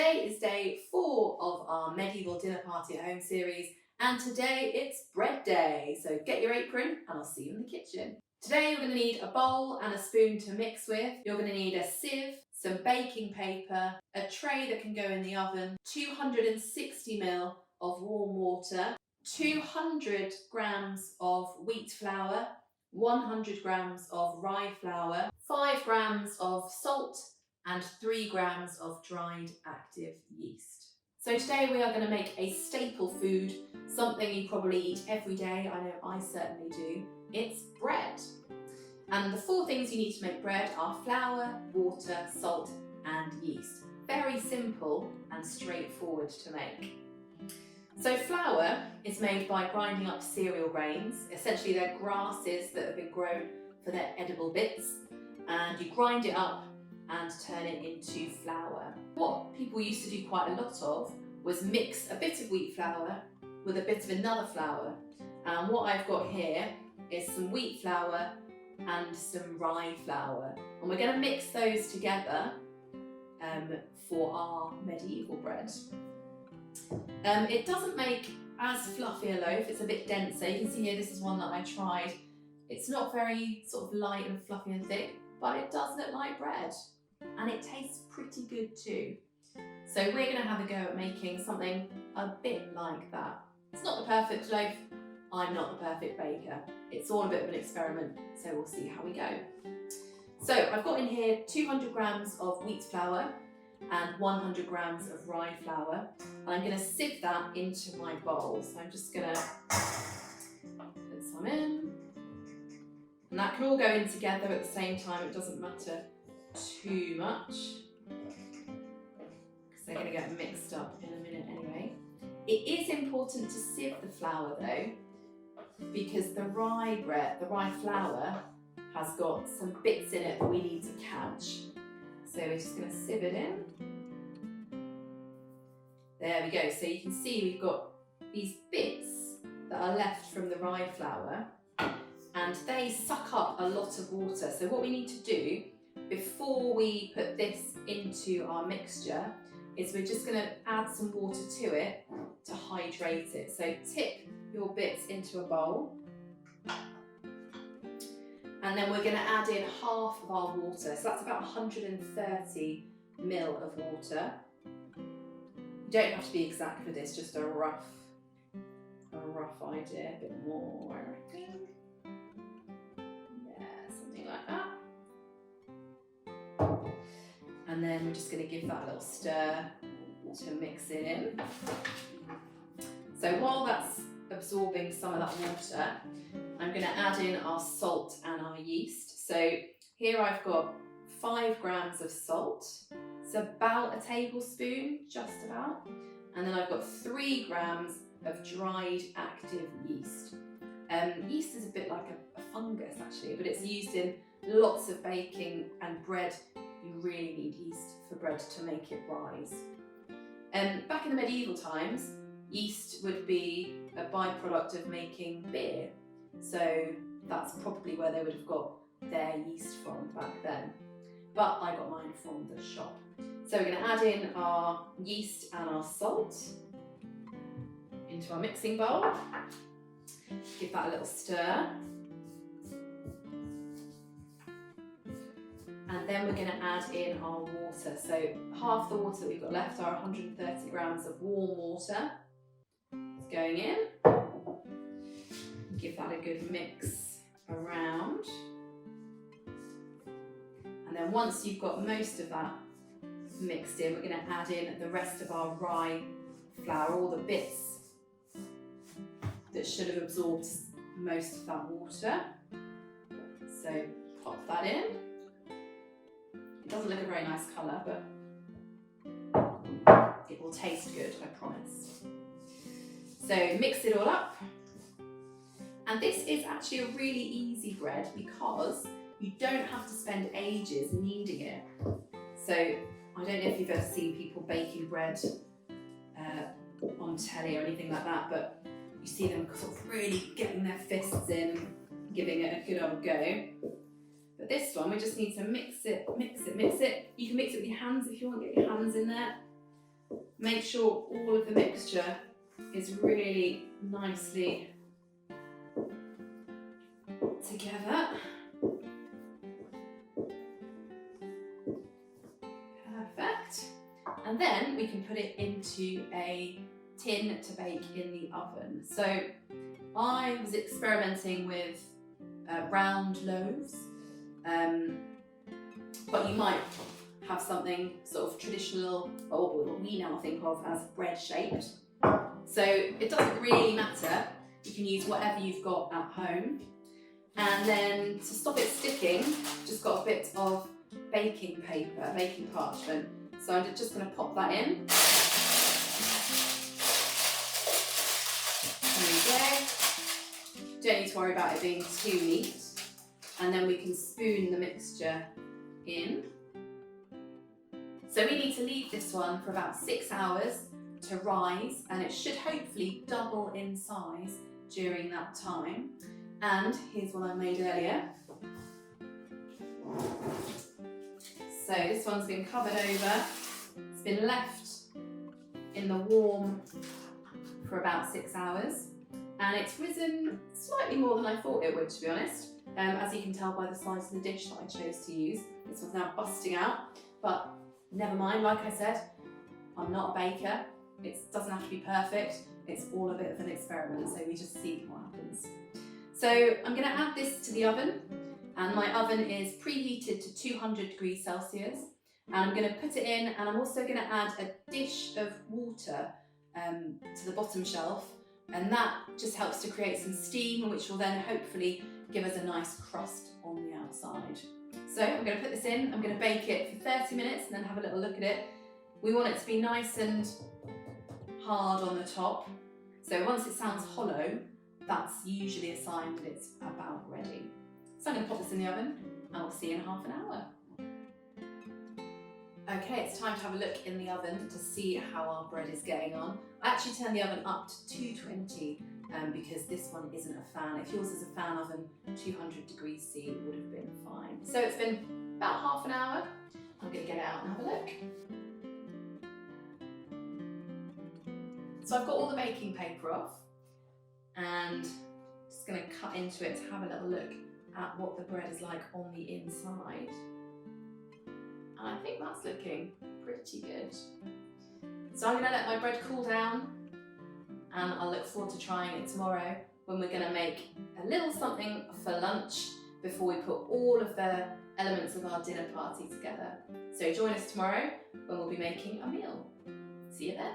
today is day 4 of our medieval dinner party at home series, and today it's bread day. So get your apron and I'll see you in the kitchen. Today you're going to need a bowl and a spoon to mix with. You're going to need a sieve, some baking paper, a tray that can go in the oven, 260 ml of warm water, 200 grams of wheat flour, 100 grams of rye flour, 5 grams of salt, and 3 grams of dried active yeast. So today we are going to make a staple food, something you probably eat every day. I know I certainly do. It's bread. And the 4 things you need to make bread are flour, water, salt and yeast. Very simple and straightforward to make. So flour is made by grinding up cereal grains. Essentially they're grasses that have been grown for their edible bits, and you grind it up and turn it into flour. What people used to do quite a lot of was mix a bit of wheat flour with a bit of another flour. And what I've got here is some wheat flour and some rye flour. And we're going to mix those together for our medieval bread. It doesn't make as fluffy a loaf, it's a bit denser. You can see here this is one that I tried. It's not very sort of light and fluffy and thick, but it does look like bread. And it tastes pretty good too. So we're going to have a go at making something a bit like that. It's not the perfect loaf, I'm not the perfect baker. It's all a bit of an experiment, so we'll see how we go. So I've got in here 200 grams of wheat flour and 100 grams of rye flour. And I'm going to sieve that into my bowl. So I'm just going to put some in. And that can all go in together at the same time, it doesn't matter too much, because they're going to get mixed up in a minute anyway. It is important to sieve the flour though, because the rye flour has got some bits in it that we need to catch. So we're just going to sieve it in. There we go. So you can see we've got these bits that are left from the rye flour, and they suck up a lot of water. So what we need to do before we put this into our mixture is we're just going to add some water to it to hydrate it. So tip your bits into a bowl, and then we're going to add in half of our water. So that's about 130 ml of water. You don't have to be exact for this, just a rough idea, a bit more I reckon. Yeah, something like that. And then we're just going to give that a little stir to mix it in. So while that's absorbing some of that water, I'm going to add in our salt and our yeast. So here I've got 5 grams of salt. It's about a tablespoon, just about. And then I've got 3 grams of dried active yeast. Yeast is a bit like a fungus actually, but it's used in lots of baking and bread. You really need yeast for bread to make it rise. Back in the medieval times, yeast would be a byproduct of making beer. So that's probably where they would have got their yeast from back then. But I got mine from the shop. So we're going to add in our yeast and our salt into our mixing bowl. Give that a little stir. And then we're going to add in our water. So half the water that we've got left are 130 grams of warm water. It's going in. Give that a good mix around. And then once you've got most of that mixed in, we're going to add in the rest of our rye flour, all the bits that should have absorbed most of that water. So pop that in. It doesn't look a very nice colour, but it will taste good, I promise. So mix it all up. And this is actually a really easy bread because you don't have to spend ages kneading it. So I don't know if you've ever seen people baking bread on telly or anything like that, but you see them sort of really getting their fists in, giving it a good old go. But this one, we just need to mix it. You can mix it with your hands if you want, get your hands in there. Make sure all of the mixture is really nicely together. Perfect. And then we can put it into a tin to bake in the oven. So I was experimenting with round loaves, but you might have something sort of traditional, or what we now think of as bread shaped. So it doesn't really matter, you can use whatever you've got at home. And then to stop it sticking, just got a bit of baking paper, baking parchment. So I'm just going to pop that in. There we go. Don't need to worry about it being too neat. And then we can spoon the mixture in. So we need to leave this one for about 6 hours to rise, and it should hopefully double in size during that time. And here's what I made earlier. So this one's been covered over. It's been left in the warm for about 6 hours, and it's risen slightly more than I thought it would, to be honest. As you can tell by the size of the dish that I chose to use. This one's now busting out, but never mind, like I said, I'm not a baker. It doesn't have to be perfect. It's all a bit of an experiment, so we just see what happens. So I'm going to add this to the oven, and my oven is preheated to 200 degrees Celsius. And I'm going to put it in, and I'm also going to add a dish of water to the bottom shelf, and that just helps to create some steam, which will then hopefully give us a nice crust on the outside. So I'm going to put this in, I'm going to bake it for 30 minutes and then have a little look at it. We want it to be nice and hard on the top. So once it sounds hollow, that's usually a sign that it's about ready. So I'm going to pop this in the oven and we'll see you in half an hour. Okay, it's time to have a look in the oven to see how our bread is getting on. I actually turned the oven up to 220 because this one isn't a fan. If yours is a fan oven, 200 degrees C would have been fine. So it's been about half an hour. I'm going to get it out and have a look. So I've got all the baking paper off and just going to cut into it to have a little look at what the bread is like on the inside. And I think that's looking pretty good. So I'm going to let my bread cool down, and I'll look forward to trying it tomorrow when we're going to make a little something for lunch before we put all of the elements of our dinner party together. So join us tomorrow when we'll be making a meal. See you then.